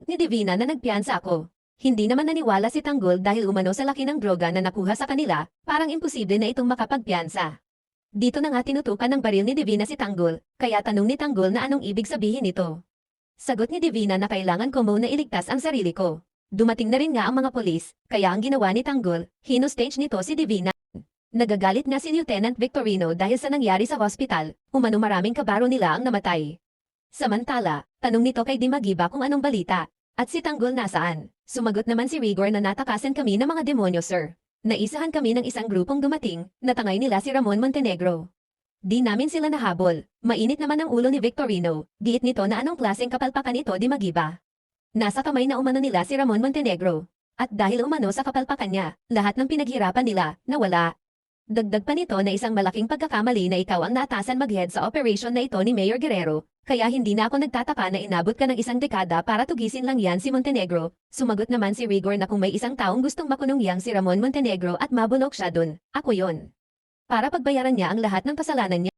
Ni Divina na nagpiyansa ako. Hindi naman naniwala si Tanggol dahil umano sa laki ng droga na nakuha sa kanila, parang imposible na itong makapagpiyansa. Dito na nga tinutukan ng baril ni Divina si Tanggol, kaya tanong ni Tanggol na anong ibig sabihin nito. Sagot ni Divina na kailangan ko muna iligtas ang sarili ko. Dumating na rin nga ang mga polis, kaya ang ginawa ni Tanggol, hinostage nito si Divina. Nagagalit nga si Lieutenant Victorino dahil sa nangyari sa hospital, umano maraming kabaro nila ang namatay. Samantala, tanong nito kay Dimagiba kung anong balita, at si Tanggol nasaan. Sumagot naman si Rigor na natakasan kami ng mga demonyo sir. Naisahan kami ng isang grupong dumating, natangay nila si Ramon Montenegro. Di namin sila nahabol, mainit naman ang ulo ni Victorino, giit nito na anong klaseng kapalpakan ito Dimagiba. Nasa kamay na umano nila si Ramon Montenegro. At dahil umano sa kapalpakan niya, lahat ng pinaghirapan nila, nawala. Dagdag pa nito na isang malaking pagkakamali na ikaw ang naatasan mag-head sa operation na ito ni Mayor Guerrero, kaya hindi na ako nagtataka na inabot ka ng isang dekada para tugisin lang yan si Montenegro. Sumagot naman si Rigor na kung may isang taong gustong makulong yang si Ramon Montenegro at mabulok siya dun, ako yon. Para pagbayaran niya ang lahat ng kasalanan niya.